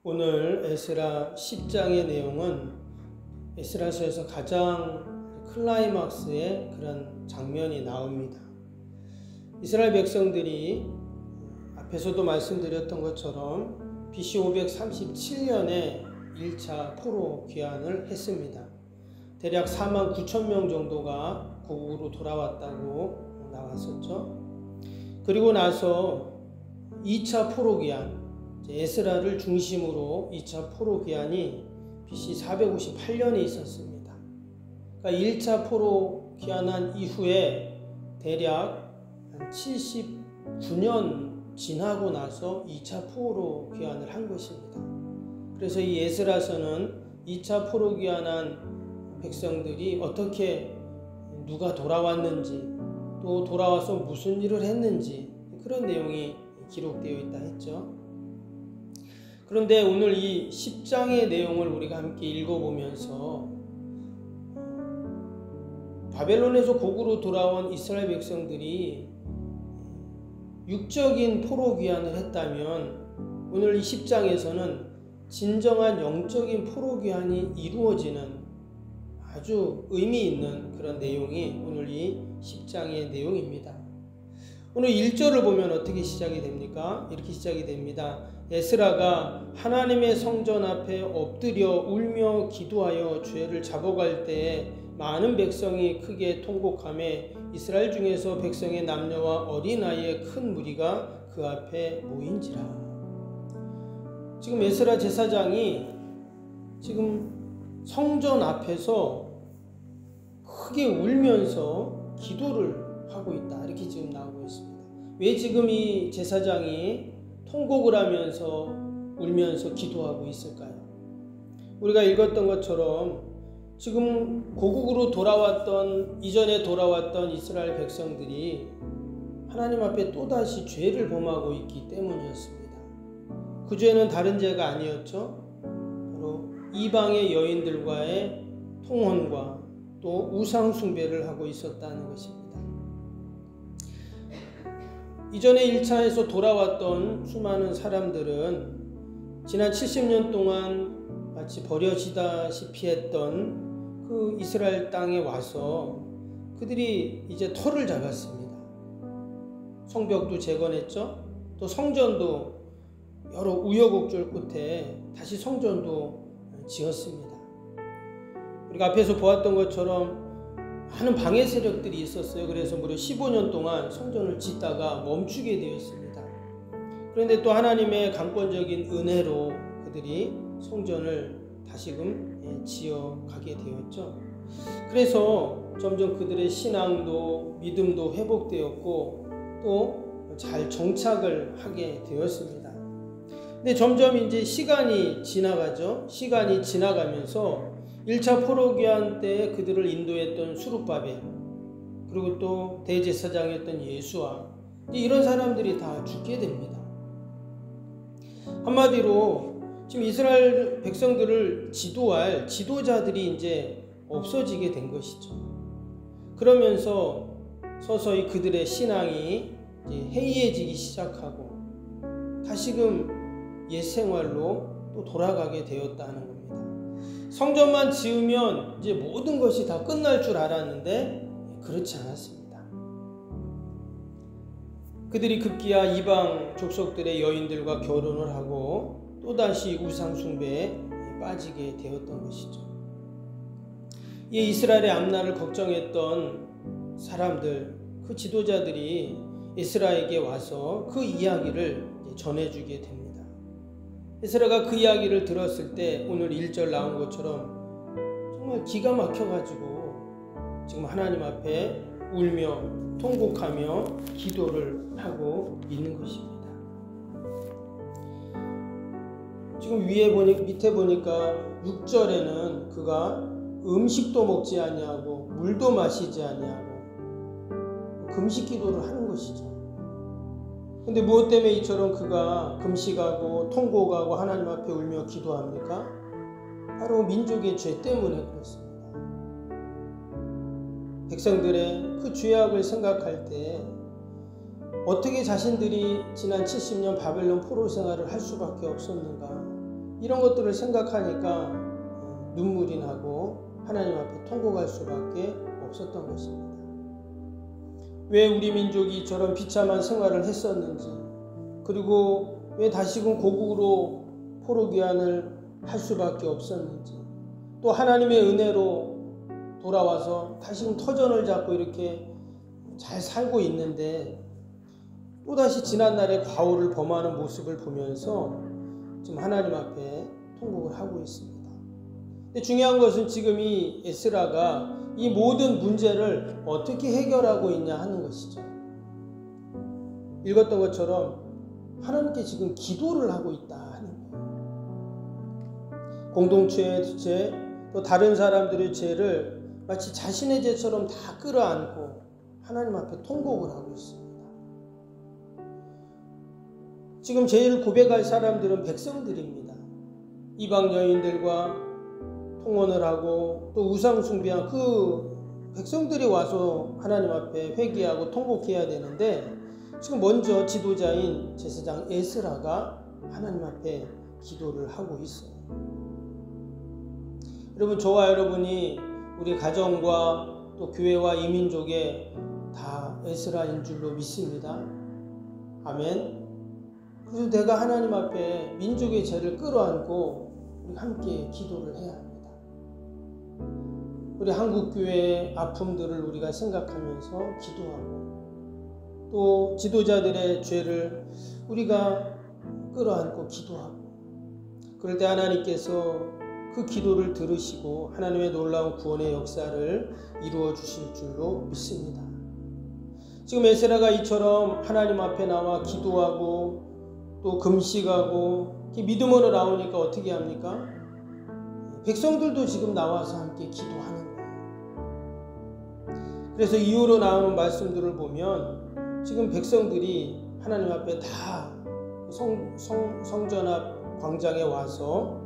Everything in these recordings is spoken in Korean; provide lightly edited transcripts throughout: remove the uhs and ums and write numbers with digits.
오늘 에스라 10장의 내용은 에스라서에서 가장 클라이막스의 그런 장면이 나옵니다. 이스라엘 백성들이 앞에서도 말씀드렸던 것처럼 BC 537년에 1차 포로 귀환을 했습니다. 대략 4만 9천 명 정도가 고국으로 돌아왔다고 나왔었죠. 그리고 나서 2차 포로 귀환, 에스라를 중심으로 2차 포로 귀환이 BC 458년에 있었습니다. 그러니까 1차 포로 귀환한 이후에 대략 한 79년 지나고 나서 2차 포로 귀환을 한 것입니다. 그래서 이 에스라서는 2차 포로 귀환한 백성들이 어떻게 누가 돌아왔는지 또 돌아와서 무슨 일을 했는지 그런 내용이 기록되어 있다 했죠. 그런데 오늘 이 10장의 내용을 우리가 함께 읽어보면서 바벨론에서 고국으로 돌아온 이스라엘 백성들이 육적인 포로 귀환을 했다면 오늘 이 10장에서는 진정한 영적인 포로 귀환이 이루어지는 아주 의미 있는 그런 내용이 오늘 이 10장의 내용입니다. 오늘 1절을 보면 어떻게 시작이 됩니까? 이렇게 시작이 됩니다. 에스라가 하나님의 성전 앞에 엎드려 울며 기도하여 죄를 잡아갈 때에 많은 백성이 크게 통곡하며 이스라엘 중에서 백성의 남녀와 어린아이의 큰 무리가 그 앞에 모인지라. 지금 에스라 제사장이 지금 성전 앞에서 크게 울면서 기도를 하고 있다. 이렇게 지금 나오고 있습니다. 왜 지금 이 제사장이 통곡을 하면서 울면서 기도하고 있을까요? 우리가 읽었던 것처럼 지금 고국으로 이전에 돌아왔던 이스라엘 백성들이 하나님 앞에 또다시 죄를 범하고 있기 때문이었습니다. 그 죄는 다른 죄가 아니었죠. 바로 이방의 여인들과의 통혼과 또 우상 숭배를 하고 있었다는 것입니다. 이전에 1차에서 돌아왔던 수많은 사람들은 지난 70년 동안 마치 버려지다시피 했던 그 이스라엘 땅에 와서 그들이 이제 터를 잡았습니다. 성벽도 재건했죠. 또 성전도 여러 우여곡절 끝에 다시 성전도 지었습니다. 우리가 앞에서 보았던 것처럼 많은 방해 세력들이 있었어요. 그래서 무려 15년 동안 성전을 짓다가 멈추게 되었습니다. 그런데 또 하나님의 강권적인 은혜로 그들이 성전을 다시금 지어가게 되었죠. 그래서 점점 그들의 신앙도 믿음도 회복되었고 또 잘 정착을 하게 되었습니다. 근데 점점 이제 시간이 지나가죠. 시간이 지나가면서 1차 포로 귀환 때 그들을 인도했던 수룹바벨 그리고 또 대제사장이었던 예수와 이런 사람들이 다 죽게 됩니다. 한마디로 지금 이스라엘 백성들을 지도할 지도자들이 이제 없어지게 된 것이죠. 그러면서 서서히 그들의 신앙이 이제 해이해지기 시작하고 다시금 옛 생활로 또 돌아가게 되었다는 겁니다. 성전만 지으면 이제 모든 것이 다 끝날 줄 알았는데 그렇지 않았습니다. 그들이 급기야 이방 족속들의 여인들과 결혼을 하고 또다시 우상 숭배에 빠지게 되었던 것이죠. 이 이스라엘의 앞날을 걱정했던 사람들, 그 지도자들이 에스라에게 와서 그 이야기를 전해주게 됩니다. 에스라가 그 이야기를 들었을 때 오늘 1절 나온 것처럼 정말 기가 막혀가지고 지금 하나님 앞에 울며 통곡하며 기도를 하고 있는 것입니다. 지금 밑에 보니까 6절에는 그가 음식도 먹지 아니하고 물도 마시지 아니하고 금식 기도를 하는 것이죠. 근데 무엇 때문에 이처럼 그가 금식하고 통곡하고 하나님 앞에 울며 기도합니까? 바로 민족의 죄 때문에 그렇습니다. 백성들의 그 죄악을 생각할 때 어떻게 자신들이 지난 70년 바벨론 포로 생활을 할 수밖에 없었는가? 이런 것들을 생각하니까 눈물이 나고 하나님 앞에 통곡할 수밖에 없었던 것입니다. 왜 우리 민족이 저런 비참한 생활을 했었는지, 그리고 왜 다시금 고국으로 포로귀환을 할 수밖에 없었는지, 또 하나님의 은혜로 돌아와서 다시금 터전을 잡고 이렇게 잘 살고 있는데 또다시 지난날의 과오를 범하는 모습을 보면서 지금 하나님 앞에 통곡을 하고 있습니다. 근데 중요한 것은 지금 이 에스라가 이 모든 문제를 어떻게 해결하고 있냐 하는 것이죠. 읽었던 것처럼 하나님께 지금 기도를 하고 있다 하는 거예요. 공동체의 죄, 또 다른 사람들의 죄를 마치 자신의 죄처럼 다 끌어안고 하나님 앞에 통곡을 하고 있습니다. 지금 제일 고백할 사람들은 백성들입니다. 이방 여인들과 통혼을 하고 또 우상 숭배한 그 백성들이 와서 하나님 앞에 회개하고 통곡해야 되는데, 지금 먼저 지도자인 제사장 에스라가 하나님 앞에 기도를 하고 있어요. 여러분, 저와 여러분이 우리 가정과 또 교회와 이 민족에 다 에스라인 줄로 믿습니다. 아멘. 그래서 내가 하나님 앞에 민족의 죄를 끌어안고 우리 함께 기도를 해야 합니다. 우리 한국교회의 아픔들을 우리가 생각하면서 기도하고, 또 지도자들의 죄를 우리가 끌어안고 기도하고, 그럴 때 하나님께서 그 기도를 들으시고 하나님의 놀라운 구원의 역사를 이루어 주실 줄로 믿습니다. 지금 에스라가 이처럼 하나님 앞에 나와 기도하고 또 금식하고 믿음으로 나오니까 어떻게 합니까? 백성들도 지금 나와서 함께 기도하는 거예요. 그래서 이후로 나오는 말씀들을 보면 지금 백성들이 하나님 앞에 다 성전 앞 광장에 와서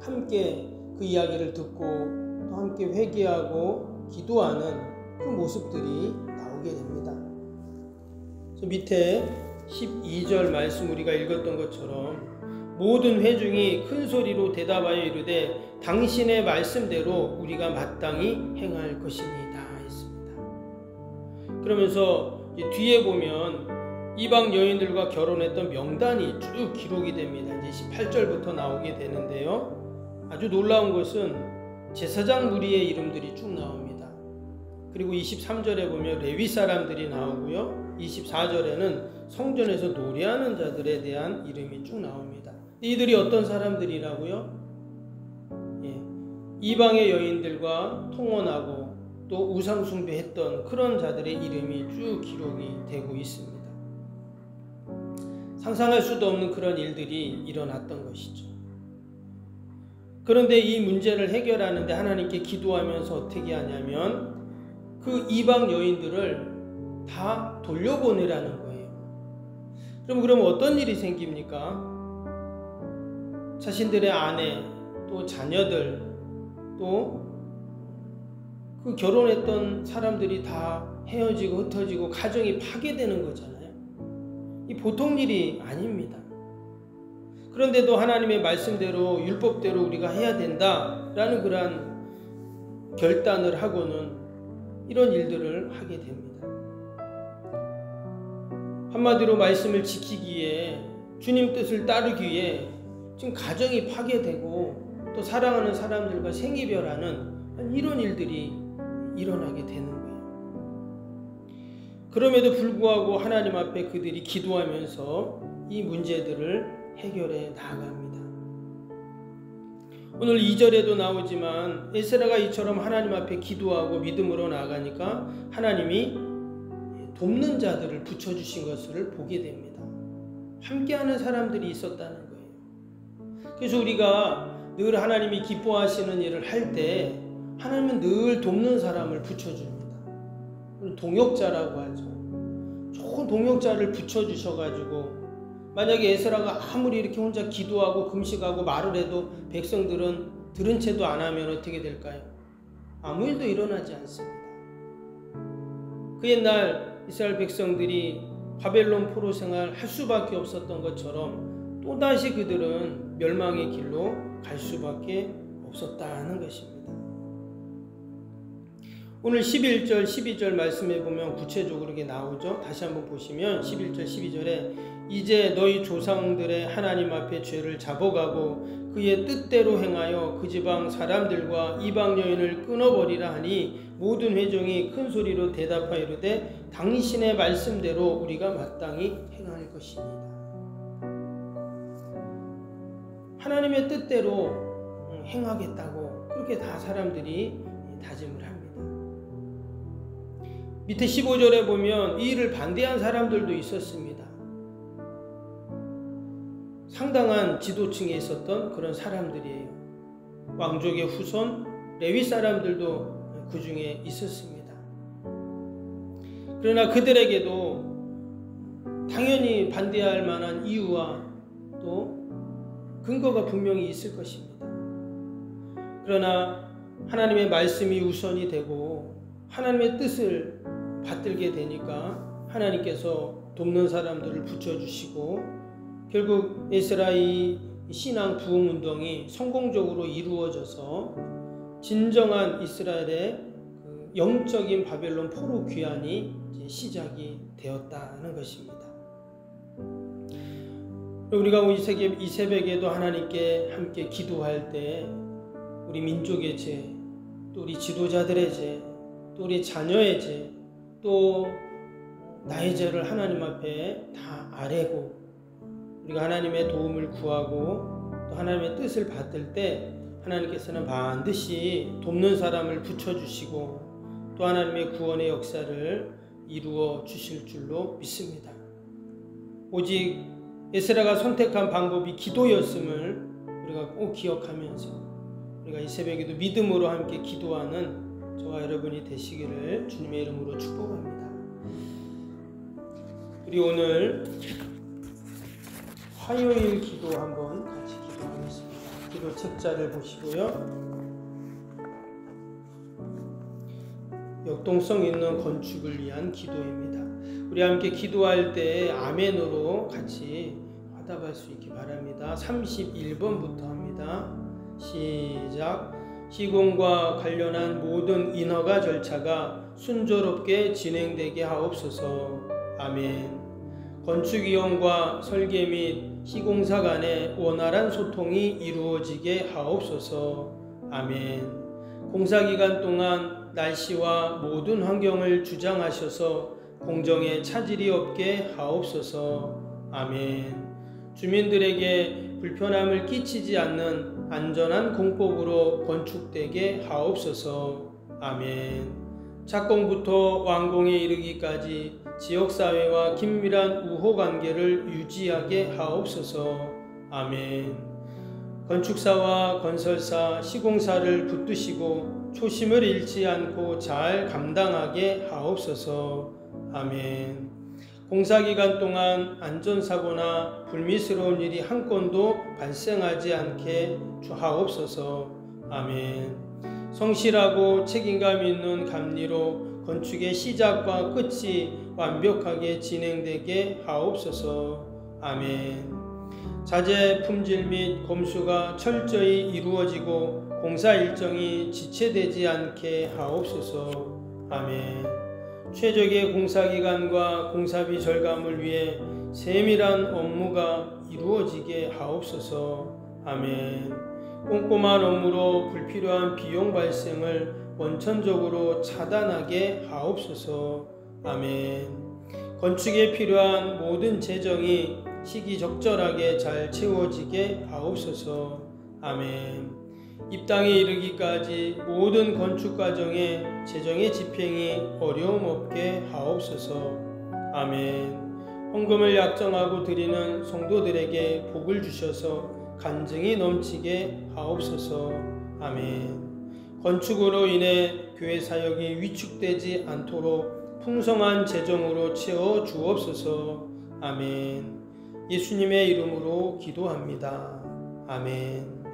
함께 그 이야기를 듣고 또 함께 회개하고 기도하는 그 모습들이 나오게 됩니다. 밑에 12절 말씀 우리가 읽었던 것처럼 모든 회중이 큰 소리로 대답하여 이르되 당신의 말씀대로 우리가 마땅히 행할 것입니다 했습니다. 그러면서 뒤에 보면 이방 여인들과 결혼했던 명단이 쭉 기록이 됩니다. 이제 18절부터 나오게 되는데요. 아주 놀라운 것은 제사장 무리의 이름들이 쭉 나옵니다. 그리고 23절에 보면 레위 사람들이 나오고요. 24절에는 성전에서 노래하는 자들에 대한 이름이 쭉 나옵니다. 이들이 어떤 사람들이라고요? 이방의 여인들과 통혼하고 또 우상숭배했던 그런 자들의 이름이 쭉 기록이 되고 있습니다. 상상할 수도 없는 그런 일들이 일어났던 것이죠. 그런데 이 문제를 해결하는데 하나님께 기도하면서 어떻게 하냐면 그 이방 여인들을 다 돌려보내라는 거예요. 그럼 어떤 일이 생깁니까? 자신들의 아내, 또 자녀들, 또 그 결혼했던 사람들이 다 헤어지고 흩어지고 가정이 파괴되는 거잖아요. 이 보통 일이 아닙니다. 그런데도 하나님의 말씀대로 율법대로 우리가 해야 된다라는 그러한 결단을 하고는 이런 일들을 하게 됩니다. 한마디로 말씀을 지키기에, 주님 뜻을 따르기 위해 지금 가정이 파괴되고 또 사랑하는 사람들과 생이별하는 이런 일들이 일어나게 되는 거예요. 그럼에도 불구하고 하나님 앞에 그들이 기도하면서 이 문제들을 해결해 나아갑니다. 오늘 2절에도 나오지만 에스라가 이처럼 하나님 앞에 기도하고 믿음으로 나아가니까 하나님이 돕는 자들을 붙여주신 것을 보게 됩니다. 함께하는 사람들이 있었다는 거예요. 그래서 우리가 늘 하나님이 기뻐하시는 일을 할 때 하나님은 늘 돕는 사람을 붙여줍니다. 동역자라고 하죠. 좋은 동역자를 붙여주셔가지고 만약에 에스라가 아무리 이렇게 혼자 기도하고 금식하고 말을 해도 백성들은 들은 채도 안 하면 어떻게 될까요? 아무 일도 일어나지 않습니다. 그 옛날 이스라엘 백성들이 바벨론 포로 생활 할 수밖에 없었던 것처럼 또다시 그들은 멸망의 길로 갈 수밖에 없었다는 것입니다. 오늘 11절, 12절 말씀에 보면 구체적으로 이게 나오죠. 다시 한번 보시면 11절, 12절에 이제 너희 조상들의 하나님 앞에 죄를 잡아가고 그의 뜻대로 행하여 그 지방 사람들과 이방 여인을 끊어버리라 하니 모든 회중이 큰 소리로 대답하이르되 당신의 말씀대로 우리가 마땅히 행할 것입니다. 하나님의 뜻대로 행하겠다고 그렇게 다 사람들이 다짐을 합니다. 밑에 15절에 보면 이 일을 반대한 사람들도 있었습니다. 상당한 지도층에 있었던 그런 사람들이에요. 왕족의 후손 레위 사람들도 그 중에 있었습니다. 그러나 그들에게도 당연히 반대할 만한 이유와 또 근거가 분명히 있을 것입니다. 그러나 하나님의 말씀이 우선이 되고 하나님의 뜻을 받들게 되니까 하나님께서 돕는 사람들을 붙여주시고 결국 에스라의 신앙 부흥 운동이 성공적으로 이루어져서 진정한 이스라엘의 영적인 바벨론 포로 귀환이 시작이 되었다는 것입니다. 우리가 이 새벽에도 하나님께 함께 기도할 때 우리 민족의 죄, 또 우리 지도자들의 죄, 또 우리 자녀의 죄, 또 나의 죄를 하나님 앞에 다 아뢰고 우리가 하나님의 도움을 구하고 또 하나님의 뜻을 받들 때 하나님께서는 반드시 돕는 사람을 붙여주시고 또 하나님의 구원의 역사를 이루어 주실 줄로 믿습니다. 오직 에스라가 선택한 방법이 기도였음을 우리가 꼭 기억하면서 우리가 이 새벽에도 믿음으로 함께 기도하는 저와 여러분이 되시기를 주님의 이름으로 축복합니다. 우리 오늘 화요일 기도 한번 같이 기도하겠습니다. 기도 책자를 보시고요. 역동성 있는 건축을 위한 기도입니다. 우리 함께 기도할 때 아멘으로 같이 화답할 수 있기 바랍니다. 31번부터 합니다. 시작. 시공과 관련한 모든 인허가 절차가 순조롭게 진행되게 하옵소서. 아멘. 건축위원과 설계 및 시공사 간의 원활한 소통이 이루어지게 하옵소서. 아멘. 공사기간 동안 날씨와 모든 환경을 주장하셔서 공정에 차질이 없게 하옵소서. 아멘. 주민들에게 불편함을 끼치지 않는 안전한 공법으로 건축되게 하옵소서. 아멘. 착공부터 완공에 이르기까지 지역사회와 긴밀한 우호관계를 유지하게 하옵소서. 아멘. 건축사와 건설사, 시공사를 붙드시고 초심을 잃지 않고 잘 감당하게 하옵소서. 아멘. 공사기간 동안 안전사고나 불미스러운 일이 한 건도 발생하지 않게 하옵소서. 아멘. 성실하고 책임감 있는 감리로 건축의 시작과 끝이 완벽하게 진행되게 하옵소서. 아멘. 자재 품질 및 검수가 철저히 이루어지고 공사 일정이 지체되지 않게 하옵소서. 아멘. 최적의 공사기간과 공사비 절감을 위해 세밀한 업무가 이루어지게 하옵소서. 아멘. 꼼꼼한 업무로 불필요한 비용 발생을 원천적으로 차단하게 하옵소서. 아멘. 건축에 필요한 모든 재정이 시기적절하게 잘 채워지게 하옵소서. 아멘. 입당에 이르기까지 모든 건축 과정에 재정의 집행이 어려움 없게 하옵소서. 아멘. 헌금을 약정하고 드리는 성도들에게 복을 주셔서 간증이 넘치게 하옵소서. 아멘. 건축으로 인해 교회 사역이 위축되지 않도록 풍성한 재정으로 채워 주옵소서. 아멘. 예수님의 이름으로 기도합니다. 아멘.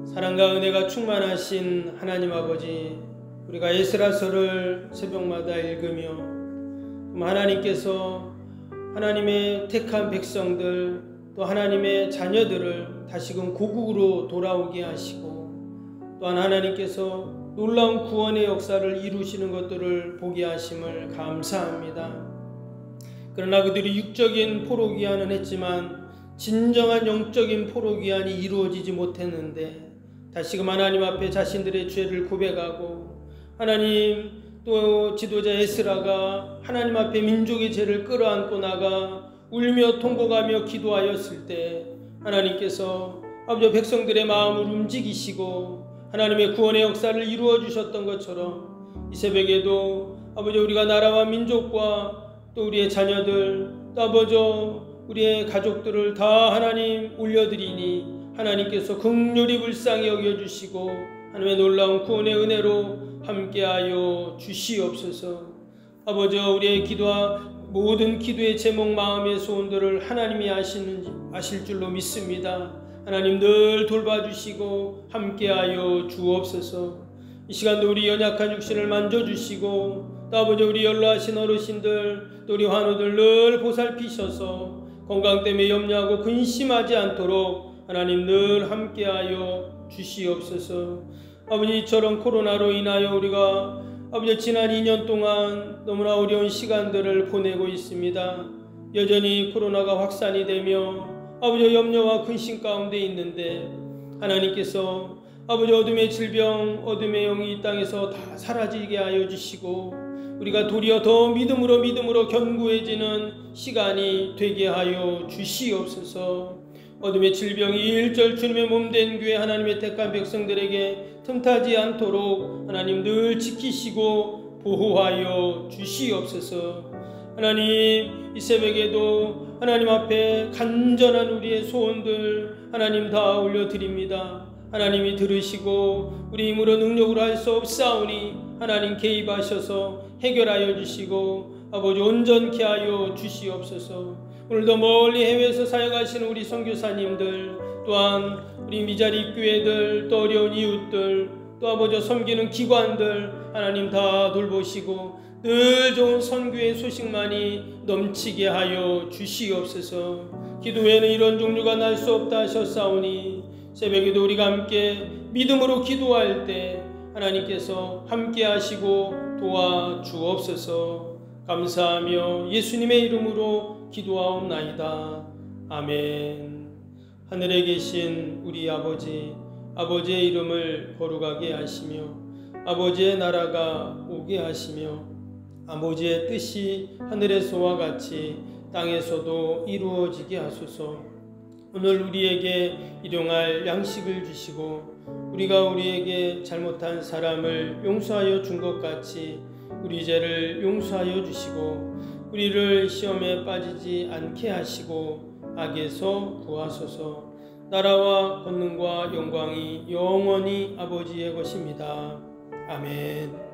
사랑과 은혜가 충만하신 하나님 아버지, 우리가 에스라서를 새벽마다 읽으며 하나님께서 하나님의 택한 백성들, 또 하나님의 자녀들을 다시금 고국으로 돌아오게 하시고, 또한 하나님께서 놀라운 구원의 역사를 이루시는 것들을 보게 하심을 감사합니다. 그러나 그들이 육적인 포로귀환은 했지만 진정한 영적인 포로귀환이 이루어지지 못했는데, 다시금 하나님 앞에 자신들의 죄를 고백하고, 하나님 또 지도자 에스라가 하나님 앞에 민족의 죄를 끌어안고 나가 울며 통곡하며 기도하였을 때 하나님께서 아버지 백성들의 마음을 움직이시고 하나님의 구원의 역사를 이루어 주셨던 것처럼, 이 새벽에도 아버지 우리가 나라와 민족과 또 우리의 자녀들, 또 아버지 우리의 가족들을 다 하나님 올려드리니 하나님께서 긍휼히 불쌍히 여겨주시고 하나님의 놀라운 구원의 은혜로 함께하여 주시옵소서. 아버지 우리의 기도와 모든 기도의 제목, 마음의 소원들을 하나님이 아실 줄로 믿습니다. 하나님 늘 돌봐주시고 함께하여 주옵소서. 이 시간도 우리 연약한 육신을 만져주시고, 또 아버지 우리 연로하신 어르신들, 또 우리 환우들 늘 보살피셔서 건강 때문에 염려하고 근심하지 않도록 하나님 늘 함께하여 주시옵소서. 아버지 이처럼 코로나로 인하여 우리가 아버지 지난 2년 동안 너무나 어려운 시간들을 보내고 있습니다. 여전히 코로나가 확산이 되며 아버지 염려와 근심 가운데 있는데, 하나님께서 아버지 어둠의 질병, 어둠의 영이 이 땅에서 다 사라지게 하여 주시고, 우리가 도리어 더 믿음으로 견고해지는 시간이 되게 하여 주시옵소서. 어둠의 질병이 일절 주님의 몸된 교회 하나님의 택한 백성들에게 틈타지 않도록 하나님 늘 지키시고 보호하여 주시옵소서. 하나님 이 새벽에도 하나님 앞에 간절한 우리의 소원들 하나님 다 올려드립니다. 하나님이 들으시고 우리 힘으로 능력으로 할 수 없사오니 하나님 개입하셔서 해결하여 주시고 아버지 온전케 하여 주시옵소서. 오늘도 멀리 해외에서 사역하시는 우리 선교사님들, 또한 우리 미자리 교회들, 또 어려운 이웃들, 또 아버지 섬기는 기관들 하나님 다 돌보시고 늘 좋은 선교의 소식만이 넘치게 하여 주시옵소서. 기도 외에는 이런 종류가 날 수 없다 하셨사오니 새벽에도 우리가 함께 믿음으로 기도할 때 하나님께서 함께 하시고 도와주옵소서. 감사하며 예수님의 이름으로 기도하옵나이다. 아멘. 하늘에 계신 우리 아버지, 아버지의 이름을 거룩하게 하시며 아버지의 나라가 오게 하시며 아버지의 뜻이 하늘에서와 같이 땅에서도 이루어지게 하소서. 오늘 우리에게 일용할 양식을 주시고 우리가 우리에게 잘못한 사람을 용서하여 준 것 같이 우리 죄를 용서하여 주시고 우리를 시험에 빠지지 않게 하시고 악에서 구하소서. 나라와 권능과 영광이 영원히 아버지의 것입니다. 아멘.